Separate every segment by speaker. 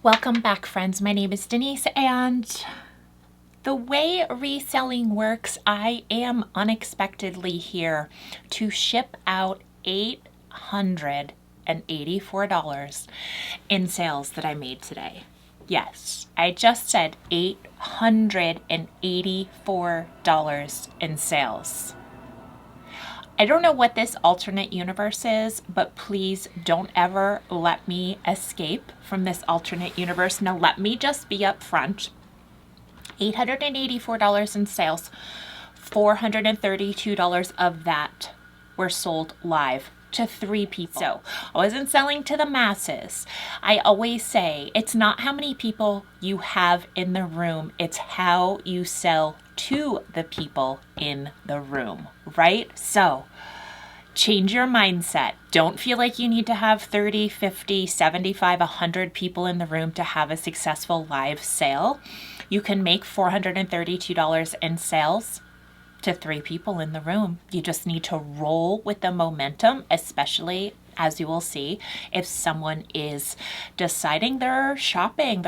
Speaker 1: Welcome back, friends. My name is Denise, and the way reselling works, I am unexpectedly here to ship out $884 in sales that I made today. Yes, I just said $884 in sales. I don't know what this alternate universe is, but please don't ever let me escape from this alternate universe. Now, let me just be upfront. $884 in sales, $432 of that were sold live to 3 people. So I wasn't selling to the masses. I always say it's not how many people you have in the room, it's how you sell to the people in the room, right? So change your mindset. Don't feel like you need to have 30, 50, 75, 100 people in the room to have a successful live sale. You can make $432 in sales to 3 people in the room. You just need to roll with the momentum, especially as you will see, if someone is deciding they're shopping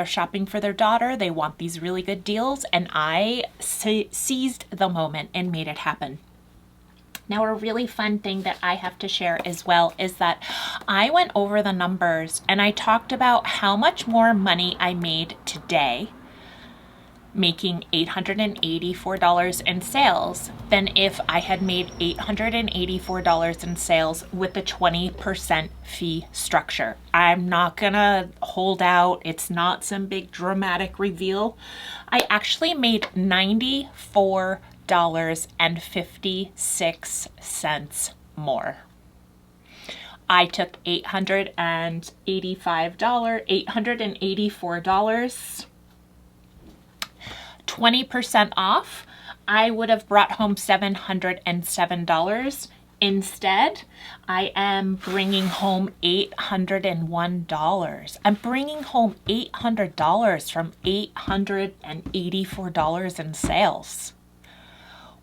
Speaker 1: for their daughter, they want these really good deals, and I seized the moment and made it happen. Now, a really fun thing that I have to share as well is that I went over the numbers and I talked about how much more money I made today making $884 in sales than if I had made $884 in sales with the 20% fee structure. I'm not gonna hold out. It's not some big dramatic reveal. I actually made $94.56 more. I took $884, 20% off. I would have brought home $707. Instead, I am bringing home $801. I'm bringing home $800 from $884 in sales.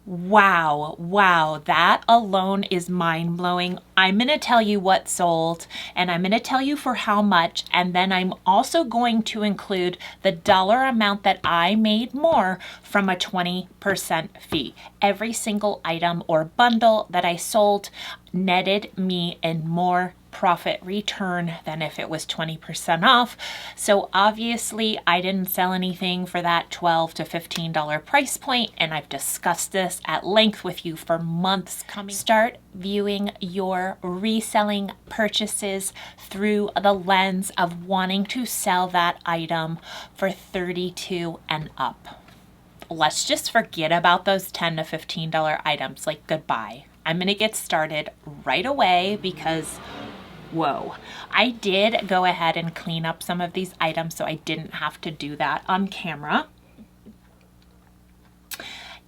Speaker 1: Wow, that alone is mind-blowing. I'm going to tell you what sold, and I'm going to tell you for how much, and then I'm also going to include the dollar amount that I made more from a 20% fee. Every single item or bundle that I sold netted me in more profit return than if it was 20% off. So obviously I didn't sell anything for that $12 to $15 price point, and I've discussed this at length with you for months coming. Start viewing your reselling purchases through the lens of wanting to sell that item for $32 and up. Let's just forget about those $10 to $15 items, like goodbye. I'm gonna get started right away because whoa, I did go ahead and clean up some of these items so I didn't have to do that on camera.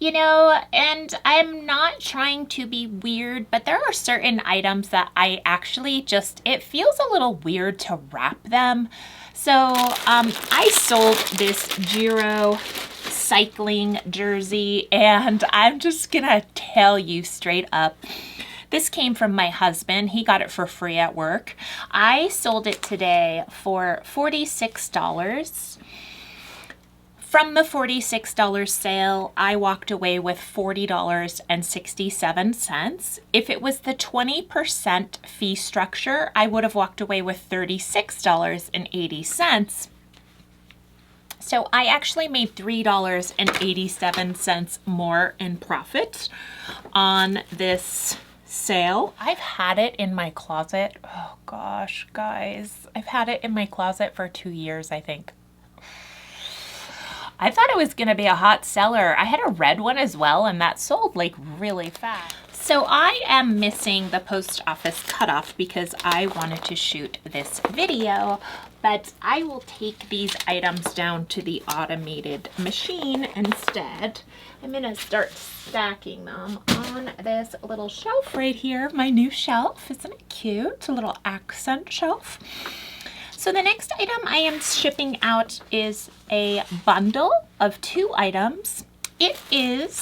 Speaker 1: You know, and I'm not trying to be weird, but there are certain items that I actually just, it feels a little weird to wrap them. So I sold this Giro cycling jersey, and I'm just gonna tell you straight up, this came from my husband. He got it for free at work. I sold it today for $46. From the $46 sale, I walked away with $40.67. If it was the 20% fee structure, I would have walked away with $36.80. So I actually made $3.87 more in profit on this sale. I've had it in my closet. Oh gosh, guys, I've had it in my closet for 2 years, I think. I thought it was gonna be a hot seller. I had a red one as well, and that sold like really fast. So I am missing the post office cutoff because I wanted to shoot this video, but I will take these items down to the automated machine instead. I'm gonna start stacking them on this little shelf right here, my new shelf. Isn't it cute? A little accent shelf. So the next item I am shipping out is a bundle of 2 items. It is,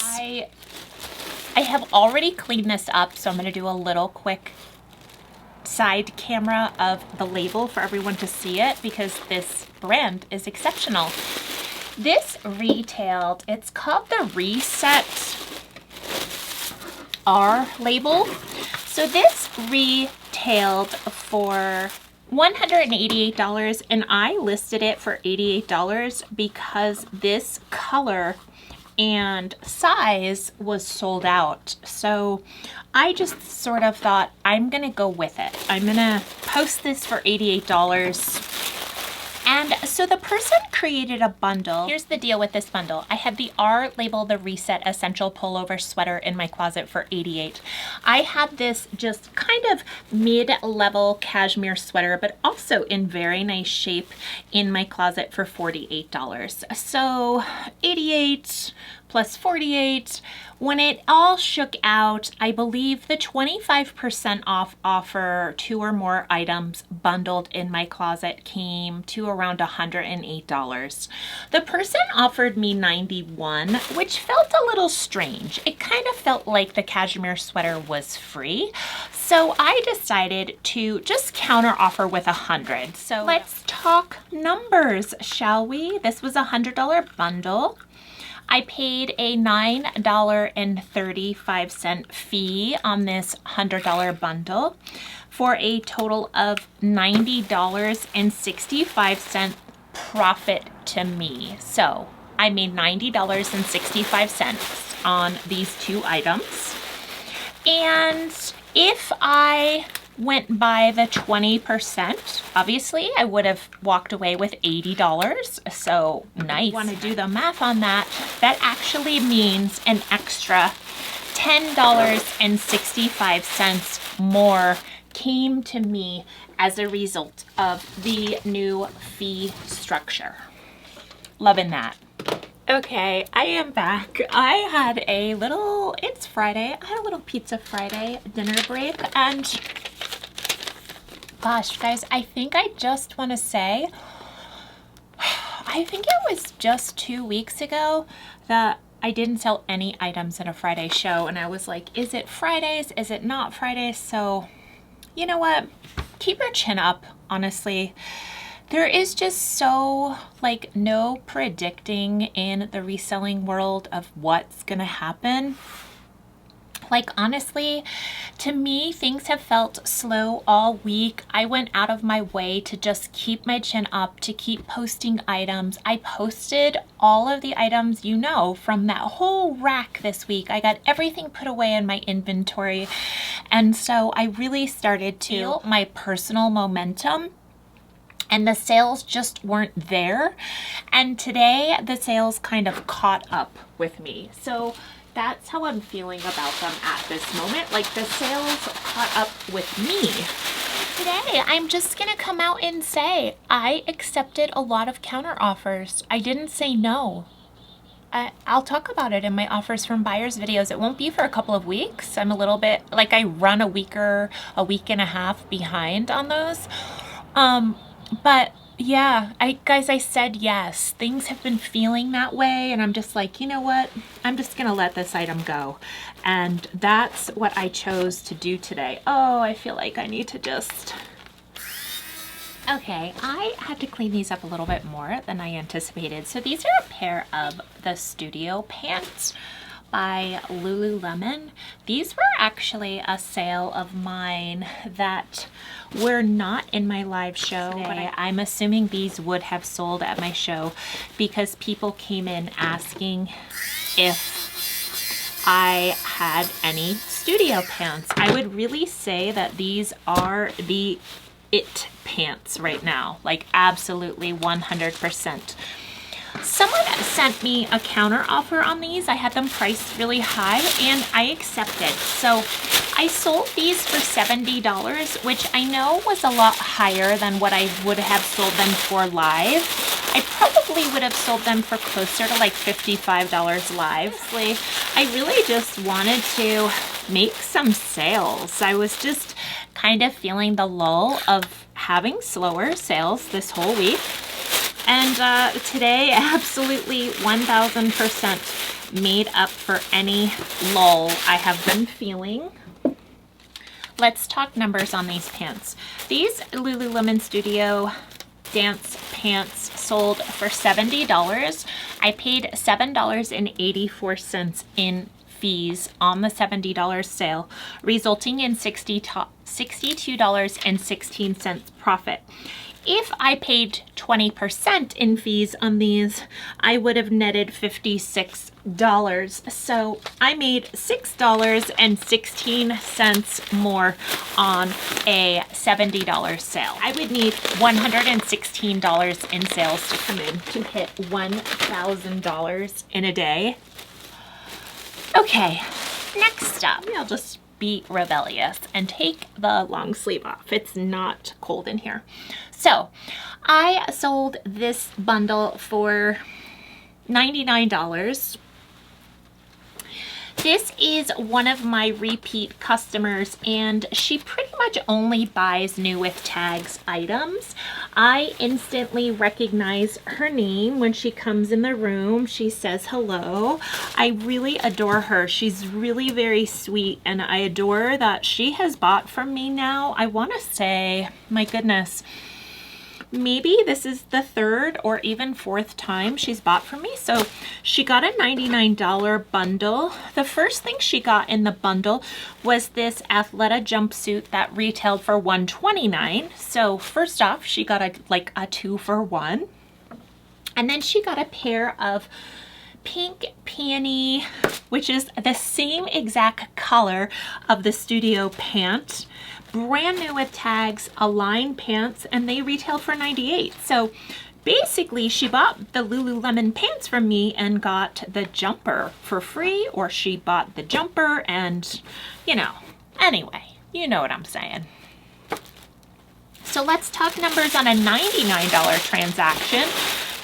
Speaker 1: I have already cleaned this up, so I'm gonna do a little quick side camera of the label for everyone to see it because this brand is exceptional. This retailed, it's called the Reset R label. So this retailed for $188 and I listed it for $88 because this color and size was sold out. So I just sort of thought I'm gonna go with it. I'm gonna post this for $88. And so the person created a bundle. Here's the deal with this bundle. I had the R label, the Reset Essential Pullover Sweater in my closet for $88. I had this just kind of mid-level cashmere sweater, but also in very nice shape in my closet for $48. So $88 plus $48. When it all shook out, I believe the 25% off offer, 2 or more items bundled in my closet came to around $108. The person offered me $91, which felt a little strange. It kind of felt like the cashmere sweater was free. So I decided to just counter offer with $100. So let's talk numbers, shall we? This was a $100 bundle. I paid a $9.35 fee on this $100 bundle for a total of $90.65 profit to me. So I made $90.65 on these 2 items. And if I went by the 20%, obviously I would have walked away with $80. So nice. Want to do the math on that? That actually means an extra $10.65 more came to me as a result of the new fee structure. Loving that. Okay, I am back. I had a little, it's Friday, I had a little Pizza Friday dinner break, and gosh, guys, I think I just want to say, I think it was just 2 weeks ago that I didn't sell any items in a Friday show, and I was like, is it Fridays? Is it not Fridays? So, you know what? Keep your chin up, honestly. There is just so, like, no predicting in the reselling world of what's gonna happen. Like, honestly, to me, things have felt slow all week. I went out of my way to just keep my chin up, to keep posting items. I posted all of the items, you know, from that whole rack this week. I got everything put away in my inventory. And so I really started to feel my personal momentum. And the sales just weren't there. And today, the sales kind of caught up with me. So that's how I'm feeling about them at this moment. Like, the sales caught up with me. Today, I'm just gonna come out and say, I accepted a lot of counter offers. I didn't say no. I'll talk about it in my offers from buyers videos. It won't be for a couple of weeks. I'm a little bit, like, I run a week and a half behind on those. But yeah, guys, I said yes. Things have been feeling that way, and I'm just like, you know what? I'm just gonna let this item go. And that's what I chose to do today. Oh, I feel like I need to just... Okay, I had to clean these up a little bit more than I anticipated. So these are a pair of the studio pants by Lululemon. These were actually a sale of mine that were not in my live show, but I'm assuming these would have sold at my show because people came in asking if I had any studio pants. I would really say that these are the it pants right now, like absolutely 100%. Someone sent me a counter offer on these. I had them priced really high and I accepted. So I sold these for $70, which I know was a lot higher than what I would have sold them for live. I probably would have sold them for closer to like $55 live. I really just wanted to make some sales. I was just kind of feeling the lull of having slower sales this whole week. And today, absolutely 1000% made up for any lull I have been feeling. let's talk numbers on these pants. These Lululemon Studio dance pants sold for $70. I paid $7.84 in fees on the $70 sale, resulting in $62.16 profit. If I paid 20% in fees on these, I would have netted $56. So I made $6.16 more on a $70 sale. I would need $116 in sales to come in to hit $1,000 in a day. Okay, next up, I'll just be rebellious and take the long sleeve off. It's not cold in here. So I sold this bundle for $99. This is one of my repeat customers, and she pretty much only buys new with tags items. I instantly recognize her name when she comes in the room. She says hello. I really adore her. She's really very sweet, and I adore that she has bought from me now. I want to say, my goodness, maybe this is the third or even fourth time she's bought from me. So she got a $99 bundle. The first thing she got in the bundle was this Athleta jumpsuit that retailed for $129. So first off, she got a 2-for-1. And then she got a pair of pink peony, which is the same exact color of the Studio pant. Brand new with tags, Align pants, and they retail for $98. So basically she bought the Lululemon pants from me and got the jumper for free, or she bought the jumper and, you know, anyway, you know what I'm saying. So let's talk numbers on a $99 transaction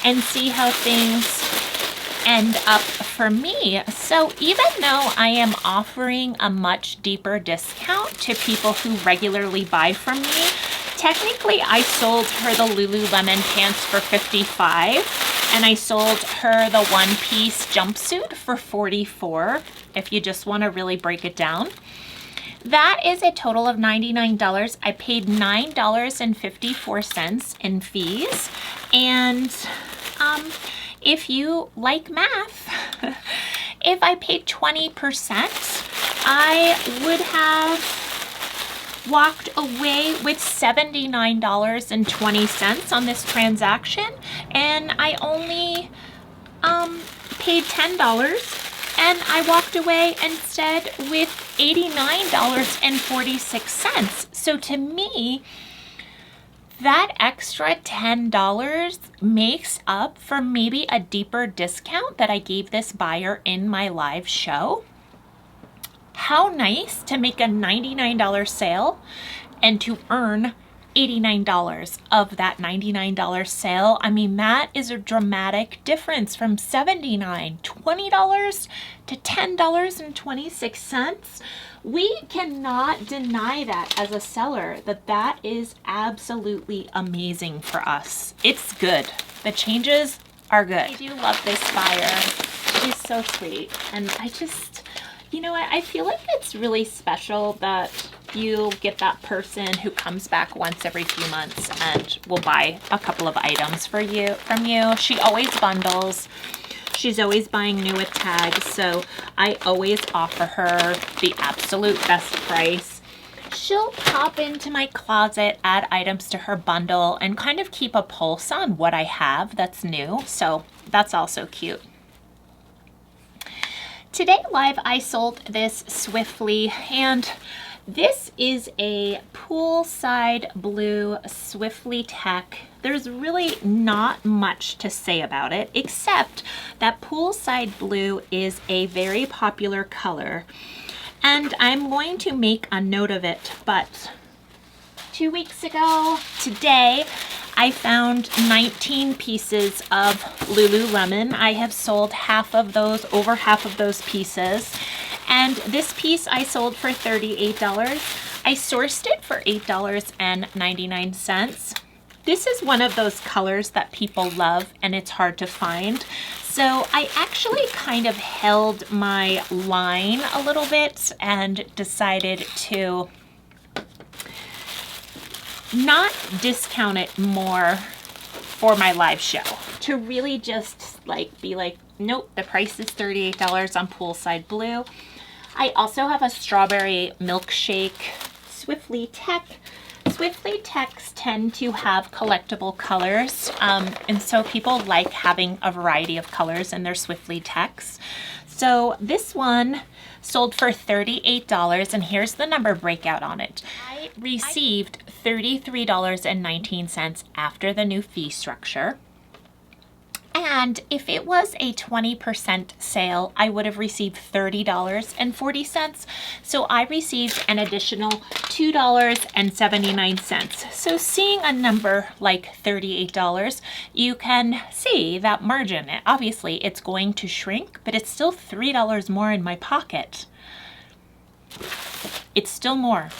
Speaker 1: and see how things end up for me. So even though I am offering a much deeper discount to people who regularly buy from me, technically I sold her the Lululemon pants for $55, and I sold her the one-piece jumpsuit for $44, if you just want to really break it down. That is a total of $99. I paid $9.54 in fees, and if you like math, if I paid 20%, I would have walked away with $79.20 on this transaction, and I only paid $10, and I walked away instead with $89.46. So to me, that extra $10 makes up for maybe a deeper discount that I gave this buyer in my live show. How nice to make a $99 sale and to earn $89 of that $99 sale. I mean, that is a dramatic difference from $79, $20 to $10.26. We cannot deny that as a seller, that is absolutely amazing for us. It's good. The changes are good. I do love this buyer. She's so sweet. And I just, you know, I feel like it's really special that you get that person who comes back once every few months and will buy a couple of items from you. She always bundles. She's always buying new with tags, so I always offer her the absolute best price. She'll pop into my closet, add items to her bundle, and kind of keep a pulse on what I have that's new, so that's also cute. Today live, I sold this Swiftly, and this is a poolside blue Swiftly Tech. There's really not much to say about it, except that poolside blue is a very popular color, and I'm going to make a note of it. But 2 weeks ago today, I found 19 pieces of Lululemon. I have sold over half of those pieces. And this piece I sold for $38. I sourced it for $8.99. This is one of those colors that people love and it's hard to find. So I actually kind of held my line a little bit and decided to not discount it more for my live show. To really just like be like, nope, the price is $38 on Poolside Blue. I also have a strawberry milkshake Swiftly Tech. Swiftly Techs tend to have collectible colors, and so people like having a variety of colors in their Swiftly Techs. So this one sold for $38, and here's the number breakout on it. I received $33.19 after the new fee structure. And if it was a 20% sale, I would have received $30.40. So I received an additional $2.79. So seeing a number like $38, you can see that margin. Obviously, it's going to shrink, but it's still $3 more in my pocket. It's still more.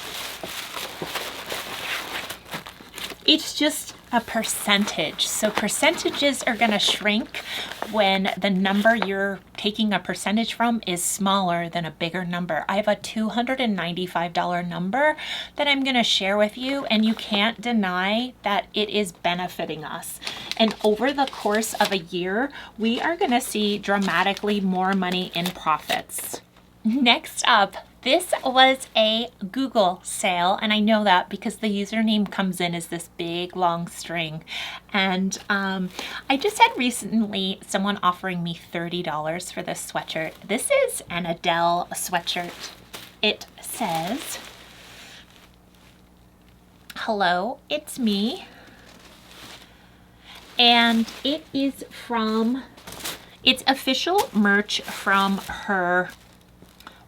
Speaker 1: It's just a percentage. So percentages are going to shrink when the number you're taking a percentage from is smaller than a bigger number. I have a $295 number that I'm going to share with you, and you can't deny that it is benefiting us. And over the course of a year, we are going to see dramatically more money in profits. Next up, this was a Google sale, and I know that because the username comes in as this big long string. And I just had recently someone offering me $30 for this sweatshirt. This is an Adele sweatshirt. It says, "Hello, it's me." And it is from, it's official merch from her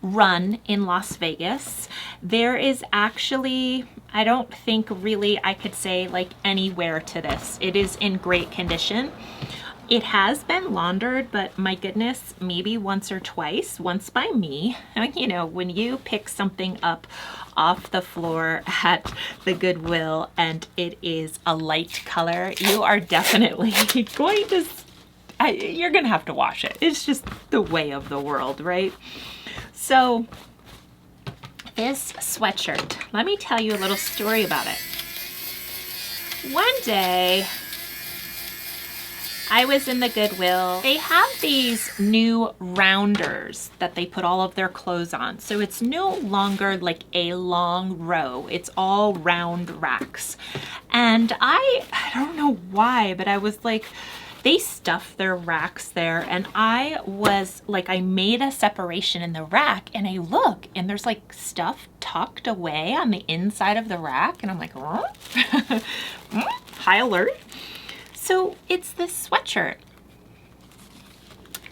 Speaker 1: run in Las Vegas. There is actually, I don't think really I could say like any wear to this. It is in great condition. It has been laundered, but my goodness, maybe once or twice, once by me. You know, when you pick something up off the floor at the Goodwill and it is a light color, you are definitely going to, you're gonna have to wash it. It's just the way of the world, right? So this sweatshirt, let me tell you a little story about it. One day, I was in the Goodwill. They have these new rounders that they put all of their clothes on. So it's no longer like a long row. It's all round racks. And I don't know why, but I was like, they stuffed their racks there, and I was like, I made a separation in the rack, and I look, and there's like stuff tucked away on the inside of the rack, and I'm like, huh? High alert. So it's this sweatshirt.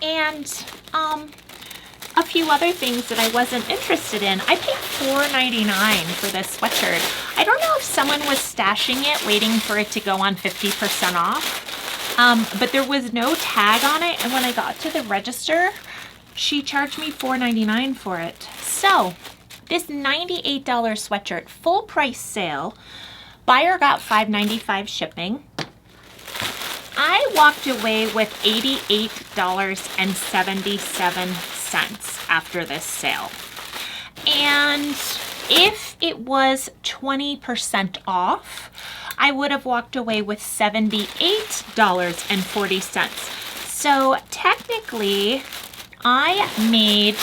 Speaker 1: And a few other things that I wasn't interested in. I paid $4.99 for this sweatshirt. I don't know if someone was stashing it, waiting for it to go on 50% off. But there was no tag on it, and when I got to the register, she charged me $4.99 for it. So this $98 sweatshirt, full price sale, buyer got $5.95 shipping. I walked away with $88.77 after this sale. And if it was 20% off, I would have walked away with $78.40. So technically, I made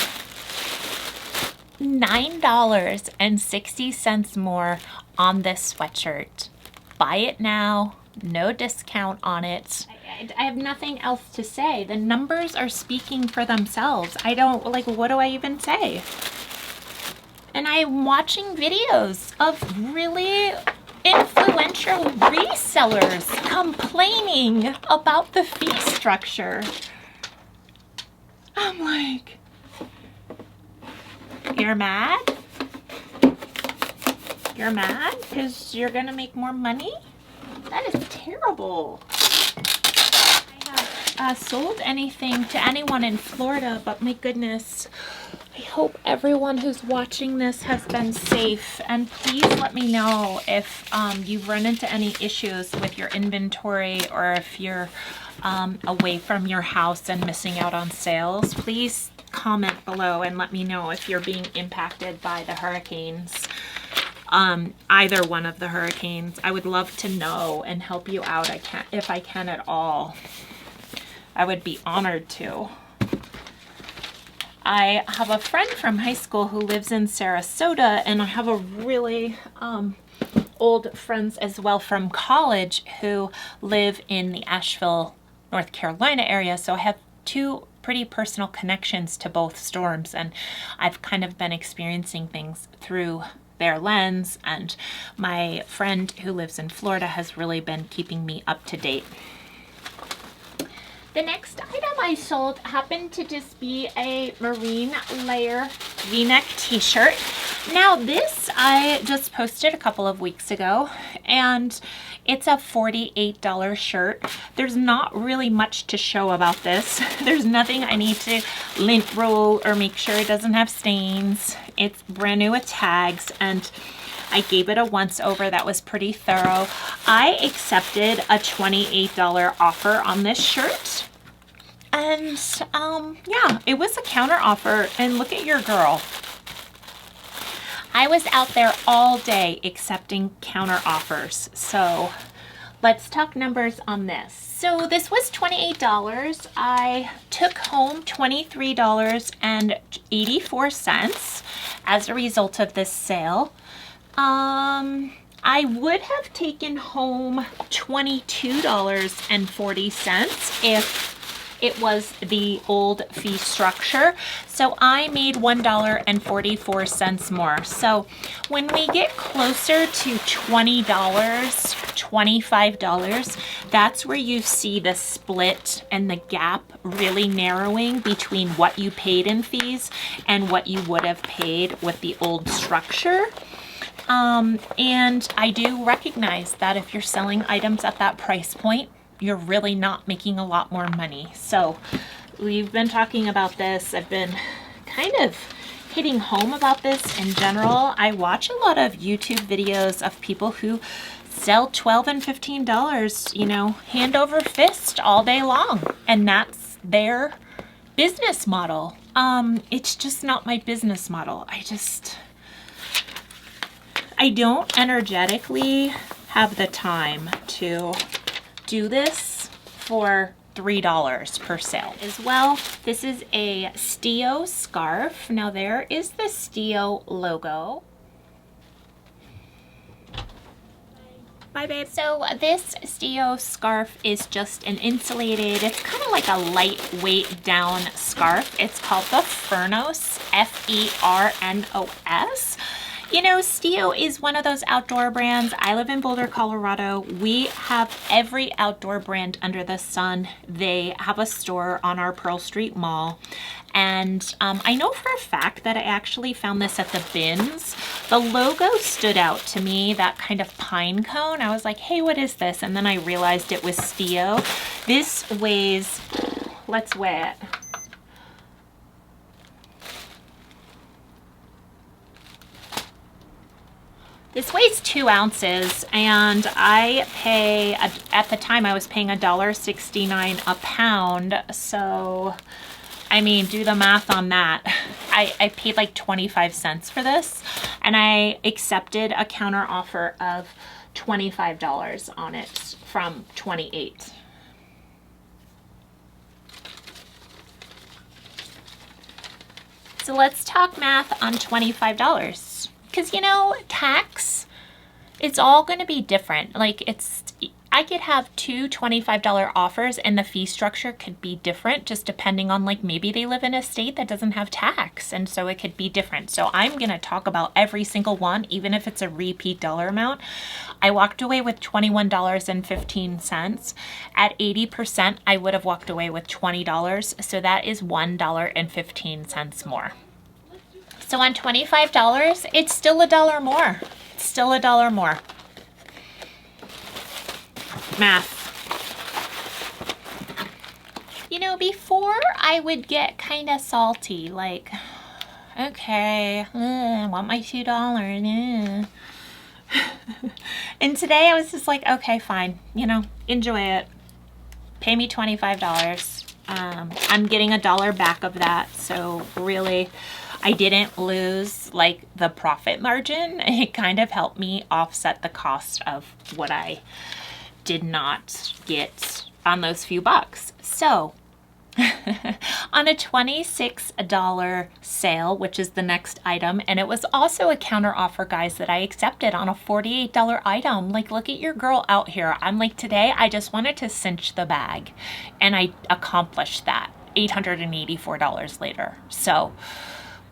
Speaker 1: $9.60 more on this sweatshirt. Buy it now, no discount on it. I have nothing else to say. The numbers are speaking for themselves. I don't, like, what do I even say? And I'm watching videos of really influential resellers complaining about the fee structure. I'm like, you're mad? You're mad because you're gonna make more money? That is terrible. I have sold anything to anyone in Florida, but my goodness, I hope everyone who's watching this has been safe, and please let me know if you've run into any issues with your inventory, or if you're away from your house and missing out on sales. Please comment below and let me know if you're being impacted by the hurricanes. either one of the hurricanes. I would love to know and help you out if I can at all. I would be honored to. I have a friend from high school who lives in Sarasota, and I have a really old friends as well from college who live in the Asheville, North Carolina area. So I have two pretty personal connections to both storms, and I've kind of been experiencing things through their lens, and my friend who lives in Florida has really been keeping me up to date. The next item I sold happened to just be a marine layer v-neck t-shirt. Now this I just posted a couple of weeks ago, and it's a $48 shirt. There's not really much to show about this. There's nothing I need to lint roll or make sure it doesn't have stains. It's brand new with tags, and I gave it a once over that was pretty thorough. I accepted a $28 offer on this shirt. And yeah, it was a counter offer, and look at your girl. I was out there all day accepting counter offers. So let's talk numbers on this. So this was $28. I took home $23.84 as a result of this sale. I would have taken home $22.40 if it was the old fee structure. So I made $1.44 more. So when we get closer to $20, $25, that's where you see the split and the gap really narrowing between what you paid in fees and what you would have paid with the old structure. And I do recognize that if you're selling items at that price point, you're really not making a lot more money. So we've been talking about this. I've been kind of hitting home about this in general. I watch a lot of YouTube videos of people who sell $12 and $15, you know, hand over fist all day long. And that's their business model. It's just not my business model. I don't energetically have the time to do this for $3 per sale. As well, this is a Stio scarf. Now there is the Stio logo. Bye, babe. So this Stio scarf is just an insulated, it's kind of like a lightweight down scarf. It's called the Fernos, F-E-R-N-O-S. You know, Stio is one of those outdoor brands. I live in Boulder, Colorado. We have every outdoor brand under the sun. They have a store on our Pearl Street Mall. And I know for a fact that I actually found this at the bins. The logo stood out to me, that kind of pine cone. I was like, hey, what is this? And then I realized it was Stio. This weighs, let's weigh it. This weighs 2 ounces, and I pay, at the time I was paying $1.69 a pound. So, I mean, do the math on that. I paid like 25 cents for this, and I accepted a counter offer of $25 on it from $28. So let's talk math on $25. Because, you know, tax, it's all going to be different. Like, I could have two $25 offers and the fee structure could be different just depending on, like, maybe they live in a state that doesn't have tax. And so it could be different. So I'm going to talk about every single one, even if it's a repeat dollar amount. I walked away with $21.15. At 80%, I would have walked away with $20. So that is $1.15 more. So on $25, it's still $1 more. It's still $1 more. Math. You know, before I would get kind of salty, like, okay, I want my $2. And today I was just like, okay, fine, you know, enjoy it. Pay me $25. I'm getting $1 back of that, so really, I didn't lose like the profit margin. It kind of helped me offset the cost of what I did not get on those few bucks. So on a $26 sale, which is the next item, and it was also a counter offer, guys, that I accepted on a $48 item. Like, look at your girl out here. I'm like, today I just wanted to cinch the bag, and I accomplished that $884 later. So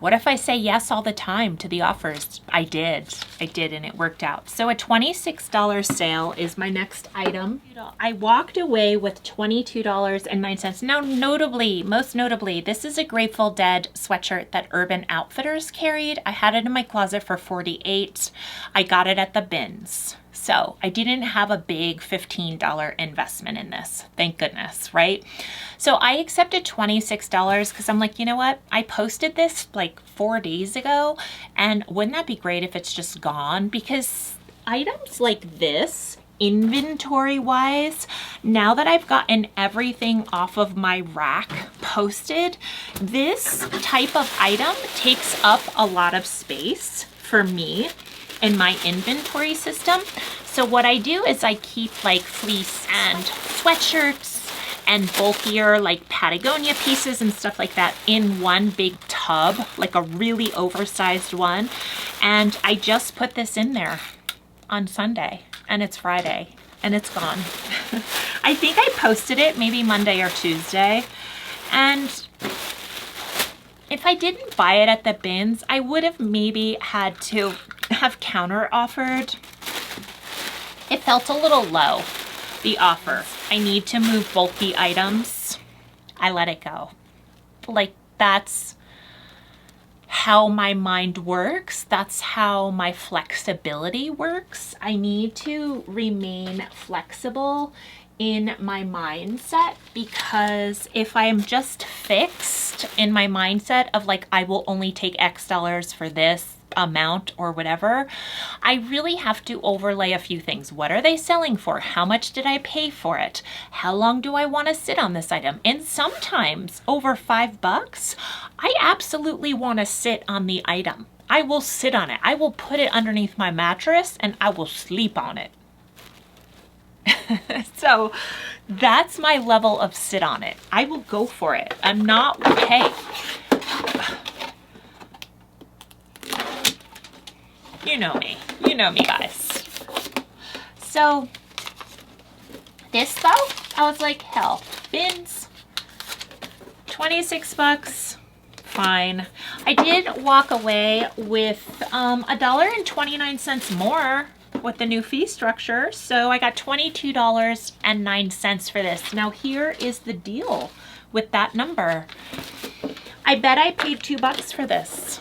Speaker 1: what if I say yes all the time to the offers? I did, and it worked out. So a $26 sale is my next item. I walked away with $22.09. Now, most notably, this is a Grateful Dead sweatshirt that Urban Outfitters carried. I had it in my closet for $48. I got it at the bins. So I didn't have a big $15 investment in this, thank goodness, right? So I accepted $26 because I'm like, you know what? I posted this like 4 days ago, and wouldn't that be great if it's just gone? Because items like this, inventory wise, now that I've gotten everything off of my rack posted, this type of item takes up a lot of space for me in my inventory system. So what I do is I keep like fleece and sweatshirts and bulkier like Patagonia pieces and stuff like that in one big tub, like a really oversized one. And I just put this in there on Sunday, and it's Friday and it's gone. I think I posted it maybe Monday or Tuesday. And if I didn't buy it at the bins, I would have maybe had to have counter offered. It felt a little low, the offer. I need to move bulky items. I let it go. Like, that's how my mind works. That's how my flexibility works. I need to remain flexible in my mindset, because if I'm just fixed in my mindset of like, I will only take X dollars for this amount or whatever, I really have to overlay a few things. What are they selling for? How much did I pay for it? How long do I want to sit on this item? And sometimes over $5, I absolutely want to sit on the item. I will sit on it. I will put it underneath my mattress and I will sleep on it. So that's my level of sit on it. I will go for it. I'm not, hey, you know me guys. So this though, I was like, hell, bins, 26 bucks, fine. I did walk away with $1.29 more with the new fee structure. So I got $22.09 for this. Now here is the deal with that number. I bet I paid $2 for this.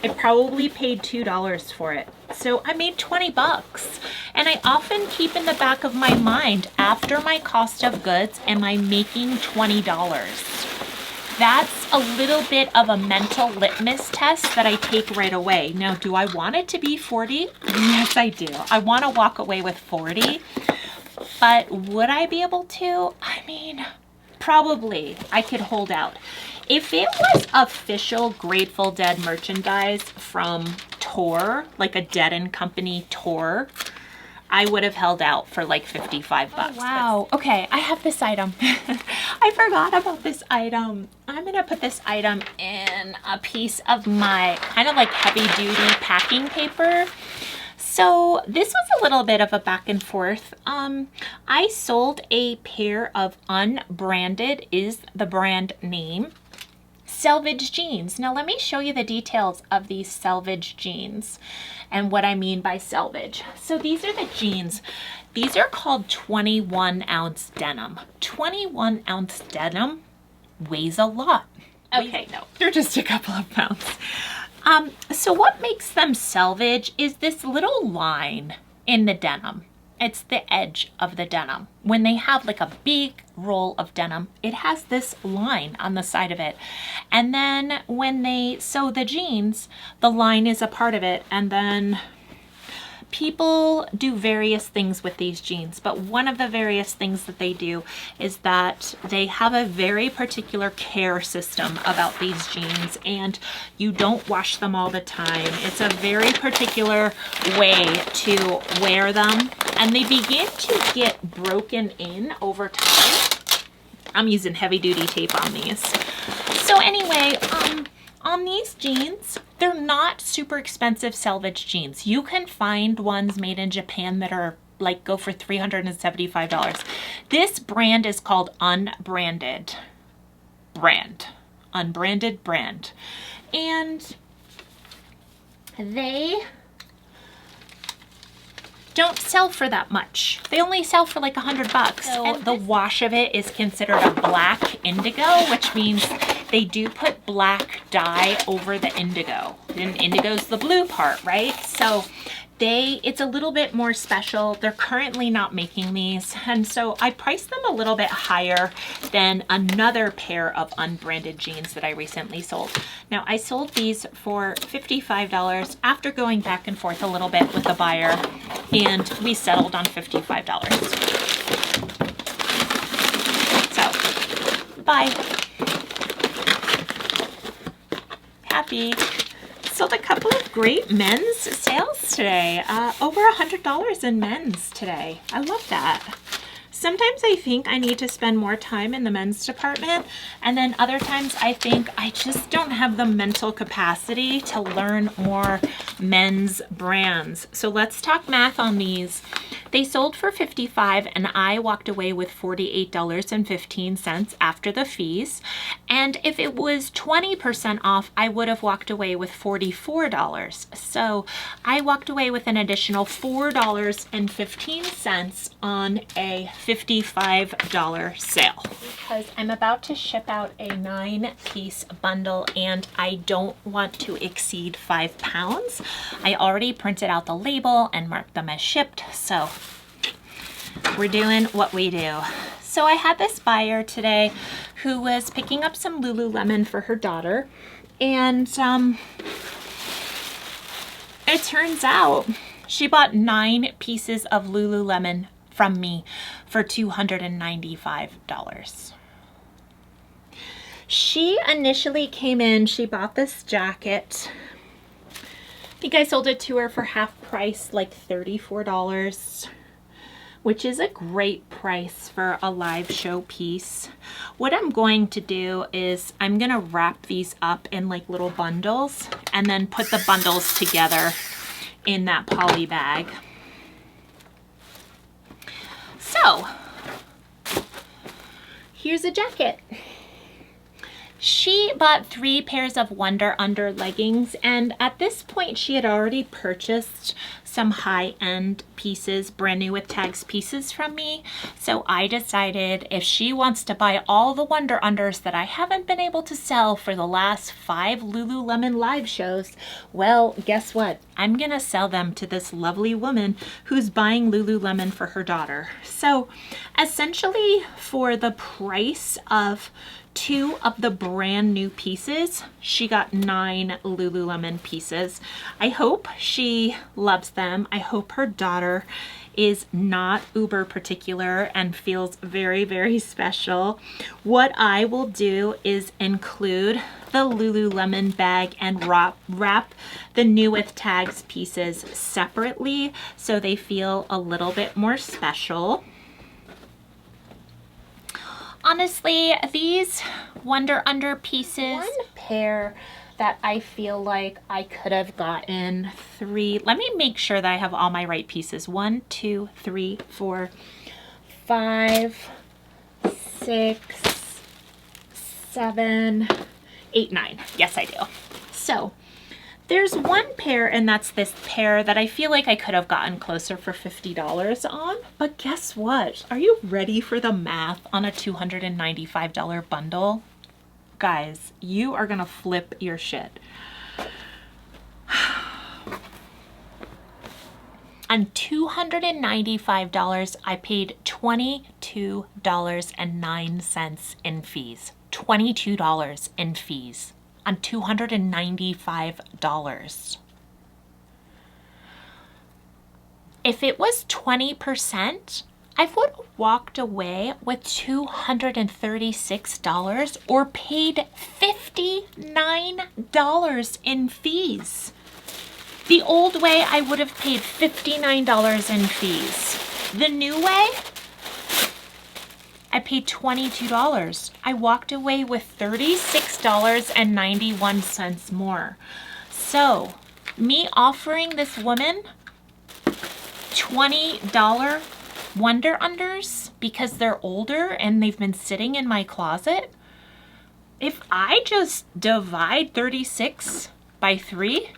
Speaker 1: I probably paid $2 for it. So I made 20 bucks. And I often keep in the back of my mind, after my cost of goods, am I making $20? That's a little bit of a mental litmus test that I take right away. Now, do I want it to be 40? Yes, I do. I want to walk away with 40. But would I be able to? I mean, probably. I could hold out. If it was official Grateful Dead merchandise from tour, like a Dead & Company tour, I would have held out for like 55 bucks. Oh, wow. Okay, I have this item. I forgot about this item. I'm gonna put this item in a piece of my kind of like heavy duty packing paper. So this was a little bit of a back and forth. I sold a pair of unbranded, is the brand name, selvage jeans. Now let me show you the details of these selvage jeans and what I mean by selvage. So these are the jeans. These are called 21-ounce denim. 21-ounce denim weighs a lot. Okay, no, they're just a couple of pounds. So what makes them selvage is this little line in the denim. It's the edge of the denim. When they have like a big roll of denim, it has this line on the side of it. And then when they sew the jeans, the line is a part of it. And then people do various things with these jeans, but one of the various things that they do is that they have a very particular care system about these jeans, and you don't wash them all the time. It's a very particular way to wear them, and they begin to get broken in over time. I'm using heavy duty tape on these. So anyway, on these jeans, they're not super expensive salvage jeans. You can find ones made in Japan that are like go for $375. This brand is called Unbranded brand. Unbranded brand. And they don't sell for that much. They only sell for like $100. So the wash of it is considered a black indigo, which means they do put black dye over the indigo. And indigo's the blue part, right? So it's a little bit more special. They're currently not making these, and so I priced them a little bit higher than another pair of unbranded jeans that I recently sold. Now I sold these for $55 after going back and forth a little bit with the buyer, and we settled on $55. So, bye. Happy. Sold a couple of great men's sales today. Over $100 in men's today. I love that. Sometimes I think I need to spend more time in the men's department, and then other times I think I just don't have the mental capacity to learn more men's brands. So let's talk math on these. They sold for $55 and I walked away with $48.15 after the fees. And if it was 20% off, I would have walked away with $44. So I walked away with an additional $4.15 on a $55 sale. Because I'm about to ship out a 9-piece bundle and I don't want to exceed 5 pounds. I already printed out the label and marked them as shipped, so we're doing what we do. So I had this buyer today who was picking up some Lululemon for her daughter, and it turns out she bought 9 pieces of Lululemon from me for $295. She initially came in, she bought this jacket. I think I sold it to her for half price, like $34, which is a great price for a live show piece. What I'm going to do is I'm gonna wrap these up in like little bundles and then put the bundles together in that poly bag. So, here's a jacket. She bought 3 pairs of Wonder Under leggings, and at this point she had already purchased some high-end pieces, brand new with tags pieces from me. So I decided if she wants to buy all the Wonder Unders that I haven't been able to sell for the last 5 Lululemon live shows, well, guess what? I'm gonna sell them to this lovely woman who's buying Lululemon for her daughter. So essentially for the price of 2 of the brand new pieces, she got 9 Lululemon pieces. I hope she loves them. I hope her daughter is not uber particular and feels very, very special. What I will do is include the Lululemon bag and wrap the new with tags pieces separately so they feel a little bit more special. Honestly, these Wonder Under pieces, one pair that I feel like I could have gotten 3. Let me make sure that I have all my right pieces. 1, 2, 3, 4, 5, 6, 7, 8, 9. Yes, I do. So there's one pair, and that's this pair that I feel like I could have gotten closer for $50 on. But guess what? Are you ready for the math on a $295 bundle? Guys, you are gonna flip your shit. On $295, I paid $22.09 in fees. $22 in fees on $295. If it was 20%, I would have walked away with $236 or paid $59 in fees. The old way, I would have paid $59 in fees. The new way, I paid $22. I walked away with $36.91 more. So, me offering this woman $20 Wonder Unders because they're older and they've been sitting in my closet, if I just divide 36 by 3,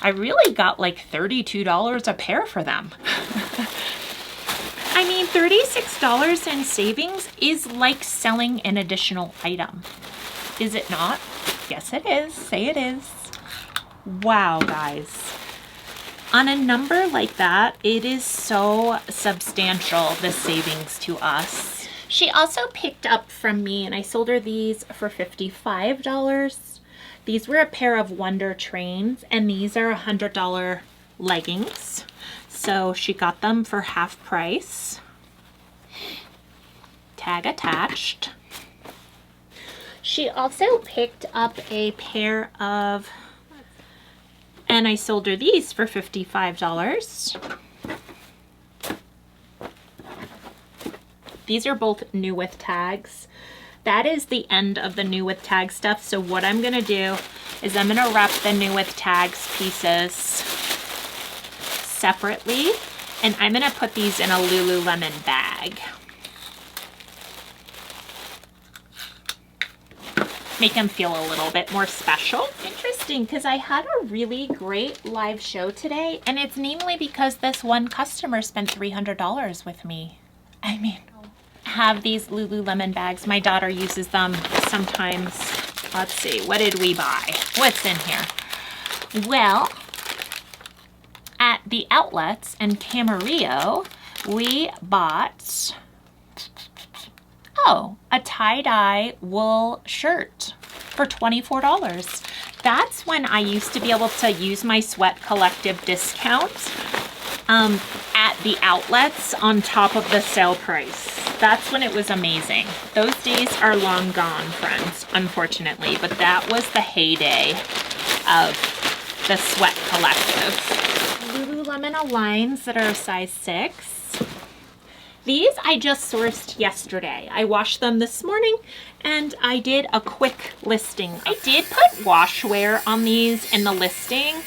Speaker 1: I really got like $32 a pair for them. I mean, $36 in savings is like selling an additional item. Is it not? Yes, it is. Say it is. Wow, guys. On a number like that, it is so substantial, the savings to us. She also picked up from me, and I sold her these for $55. These were a pair of Wonder Trains, and these are $100 leggings. So she got them for half price. Tag attached. She also picked up a pair of, and I sold her these for $55. These are both new with tags. That is the end of the new with tag stuff. So what I'm gonna do is I'm gonna wrap the new with tags pieces separately, and I'm gonna put these in a Lululemon bag. Make them feel a little bit more special. Interesting, because I had a really great live show today, and it's namely because this one customer spent $300 with me. I mean, have these Lululemon bags. My daughter uses them sometimes. Let's see, what did we buy? What's in here? Well, at the outlets in Camarillo, we bought, a tie-dye wool shirt for $24. That's when I used to be able to use my Sweat Collective discount at the outlets on top of the sale price. That's when it was amazing. Those days are long gone, friends, unfortunately, but that was the heyday of the Sweat Collective. Lululemon Aligns that are a size 6. These I just sourced yesterday. I washed them this morning and I did a quick listing. I did put washwear on these in the listing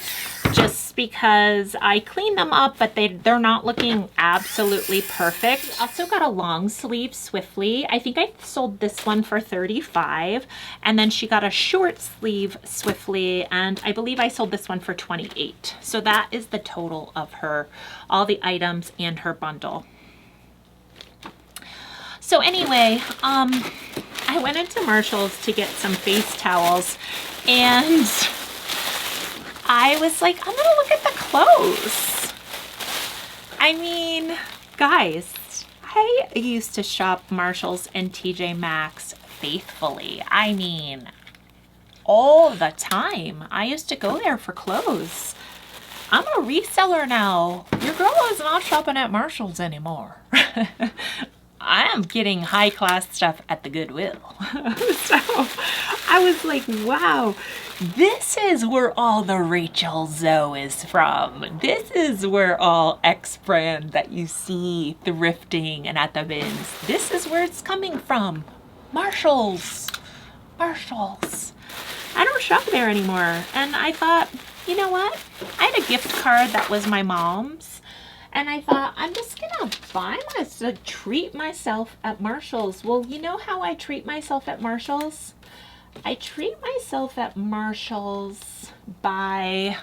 Speaker 1: just because I cleaned them up, but they're not looking absolutely perfect. Also got a long sleeve Swiftly. I think I sold this one for $35, and then she got a short sleeve Swiftly, and I believe I sold this one for $28. So that is the total of her, all the items and her bundle. So anyway, I went into Marshall's to get some face towels, and I was like, I'm gonna look at the clothes. I mean, guys, I used to shop Marshall's and TJ Maxx faithfully. I mean, all the time. I used to go there for clothes. I'm a reseller now. Your girl is not shopping at Marshall's anymore. I am getting high class stuff at the Goodwill. So I was like, wow, this is where all the Rachel Zoe is from. This is where all X brand that you see thrifting and at the bins, this is where it's coming from. Marshall's. Marshall's. I don't shop there anymore. And I thought, you know what? I had a gift card that was my mom's. And I thought, I'm just gonna buy myself, treat myself at Marshall's. Well, you know how I treat myself at Marshall's? I treat myself at Marshall's by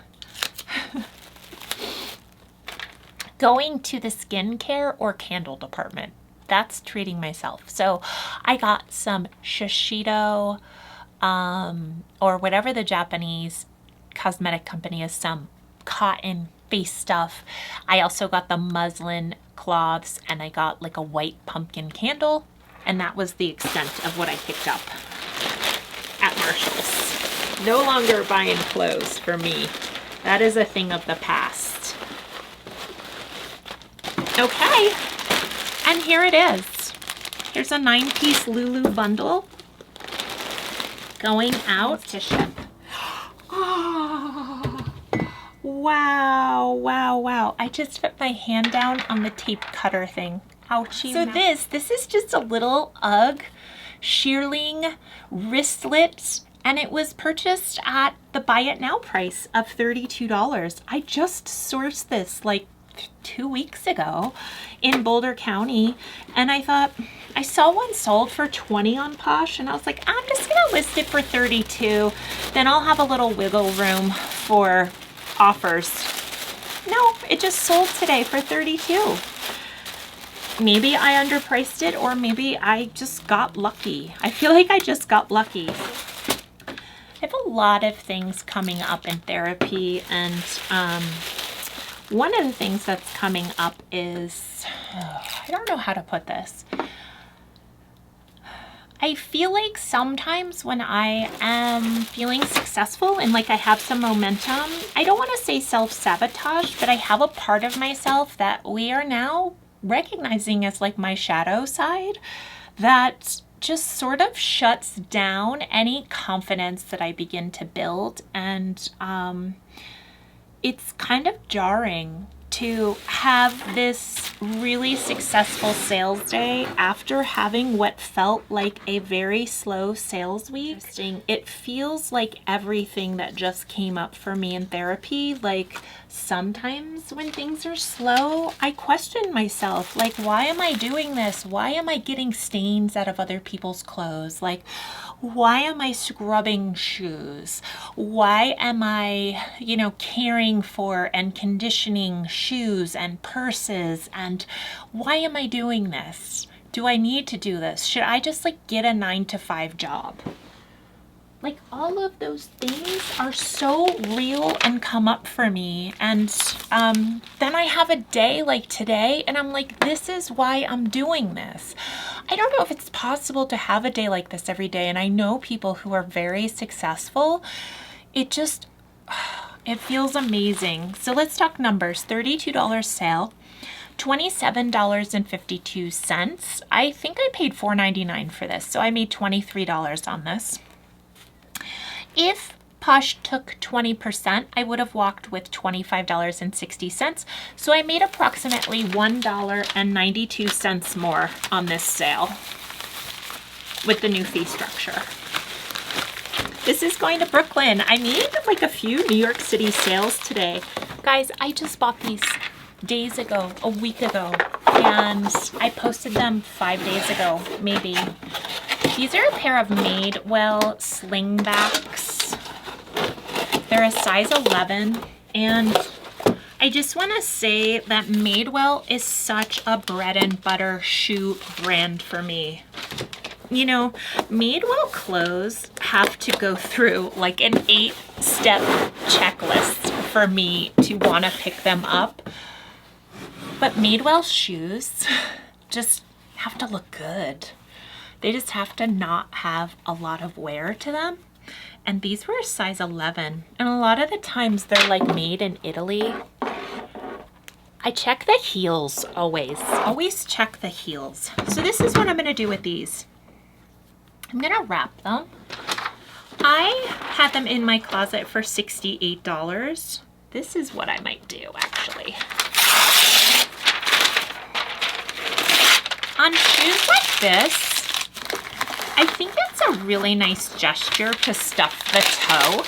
Speaker 1: going to the skincare or candle department. That's treating myself. So I got some Shiseido, or whatever the Japanese cosmetic company is, some cotton face stuff. I also got the muslin cloths, and I got like a white pumpkin candle, and that was the extent of what I picked up at Marshall's. No longer buying clothes for me. That is a thing of the past. Okay, and here it is. Here's a 9-piece Lulu bundle going out to ship. Oh, wow, wow, wow. I just put my hand down on the tape cutter thing. Ouchie. So this is just a little UGG shearling wristlet, and it was purchased at the buy it now price of $32. I just sourced this like 2 weeks ago in Boulder County, and I thought, I saw one sold for $20 on Posh, and I was like, I'm just gonna list it for $32, then I'll have a little wiggle room for offers. No, it just sold today for $32. Maybe I underpriced it, or maybe I just got lucky. I feel like I just got lucky. I have a lot of things coming up in therapy, and one of the things that's coming up is, I don't know how to put this. I feel like sometimes when I am feeling successful and like I have some momentum, I don't want to say self-sabotage, but I have a part of myself that we are now recognizing as like my shadow side that just sort of shuts down any confidence that I begin to build. And it's kind of jarring to have this really successful sales day after having what felt like a very slow sales week. It feels like everything that just came up for me in therapy, like sometimes when things are slow, I question myself, like, why am I doing this? Why am I getting stains out of other people's clothes? Like, why am I scrubbing shoes? Why am I, you know, caring for and conditioning shoes and purses? And why am I doing this? Do I need to do this? Should I just like get a 9-to-5 job? Like, all of those things are so real and come up for me. And then I have a day like today and I'm like, this is why I'm doing this. I don't know if it's possible to have a day like this every day. And I know people who are very successful. It just, it feels amazing. So let's talk numbers. $32 sale. $27.52. I think I paid $4.99 for this. So I made $23 on this. If Posh took 20%, I would have walked with $25.60. So I made approximately $1.92 more on this sale with the new fee structure. This is going to Brooklyn. I made like a few New York City sales today. Guys, I just bought these days ago, a week ago, and I posted them 5 days ago, maybe. These are a pair of Madewell slingbacks. They're a size 11, and I just want to say that Madewell is such a bread and butter shoe brand for me. You know, Madewell clothes have to go through like an 8-step checklist for me to want to pick them up. But Madewell shoes just have to look good. They just have to not have a lot of wear to them. And these were a size 11. And a lot of the times they're like made in Italy. I check the heels always. Always check the heels. So this is what I'm going to do with these. I'm going to wrap them. I had them in my closet for $68. This is what I might do actually. On shoes like this, I think it's a really nice gesture to stuff the toe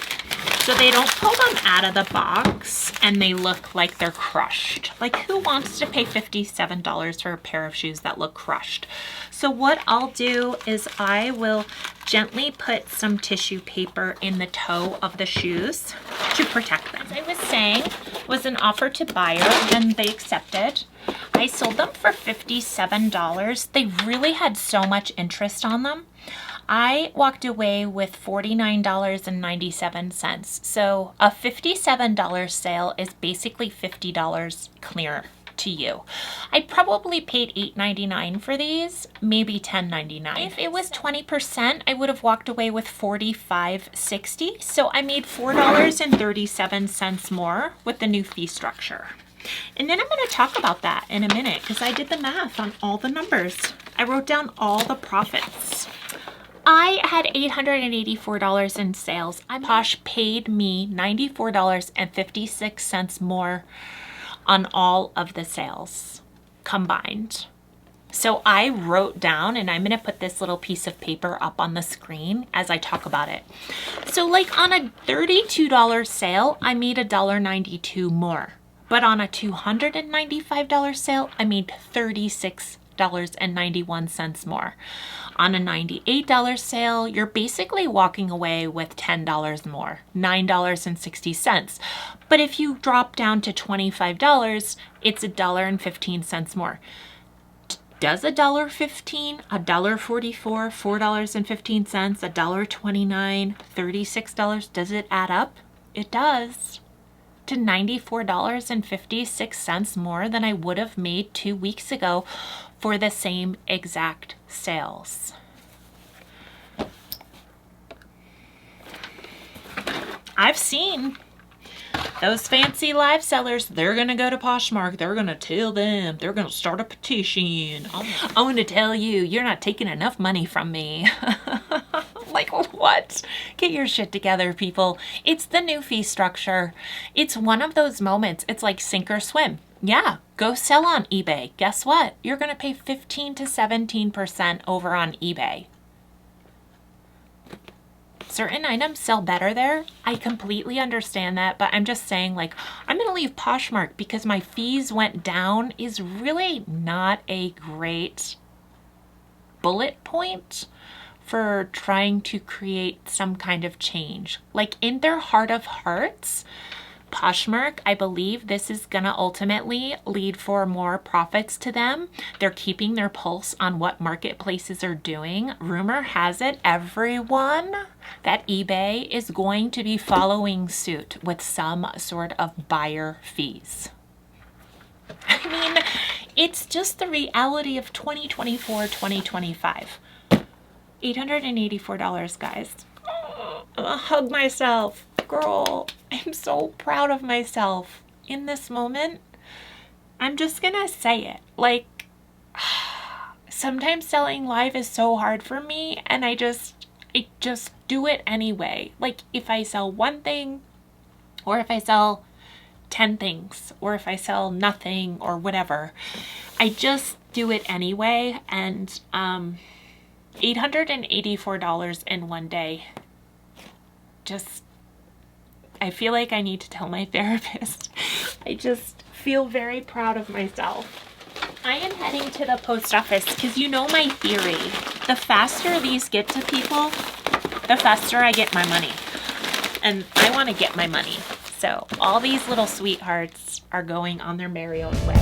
Speaker 1: so they don't pull them out of the box and they look like they're crushed. Like, who wants to pay $57 for a pair of shoes that look crushed? So what I'll do is I will gently put some tissue paper in the toe of the shoes to protect them. As I was saying, was an offer to buyer and they accepted. I sold them for $57. They really had so much interest on them. I walked away with $49.97. So a $57 sale is basically $50 clear to you. I probably paid $8.99 for these, maybe $10.99. If it was 20%, I would have walked away with $45.60. So I made $4.37 more with the new fee structure. And then I'm going to talk about that in a minute because I did the math on all the numbers. I wrote down all the profits. I had $884 in sales. Posh paid me $94.56 more on all of the sales combined. So I wrote down, and I'm going to put this little piece of paper up on the screen as I talk about it. So like on a $32 sale, I made $1.92 more. But on a $295 sale, I made $36.91 more. On a $98 sale, you're basically walking away with $10 more, $9.60. But if you drop down to $25, it's $1.15 more. Does $1.15, $1.44, $4.15, $1.29, $36, does it add up? It does. To $94.56 more than I would have made 2 weeks ago for the same exact sales. I've seen those fancy live sellers, they're going to go to Poshmark. They're going to tell them. They're going to start a petition. I'm going to tell you, you're not taking enough money from me. Like, what? Get your shit together, people. It's the new fee structure. It's one of those moments. It's like sink or swim. Yeah, go sell on eBay. Guess what? You're going to pay 15 to 17% over on eBay. Certain items sell better there. I completely understand that, but I'm just saying, like, I'm going to leave Poshmark because my fees went down is really not a great bullet point for trying to create some kind of change. Like, in their heart of hearts, Poshmark, I believe this is going to ultimately lead for more profits to them. They're keeping their pulse on what marketplaces are doing. Rumor has it, everyone, that eBay is going to be following suit with some sort of buyer fees. I mean, it's just the reality of 2024, 2025. $884, guys. Hug myself. Girl, I'm so proud of myself in this moment. I'm just gonna say it. Like, sometimes selling live is so hard for me, and I just do it anyway. Like, if I sell one thing, or if I sell 10 things, or if I sell nothing, or whatever, I just do it anyway. And $884 in one day, just, I feel like I need to tell my therapist. I just feel very proud of myself. I am heading to the post office because you know my theory. The faster these get to people, the faster I get my money. And I want to get my money. So all these little sweethearts are going on their merry own way.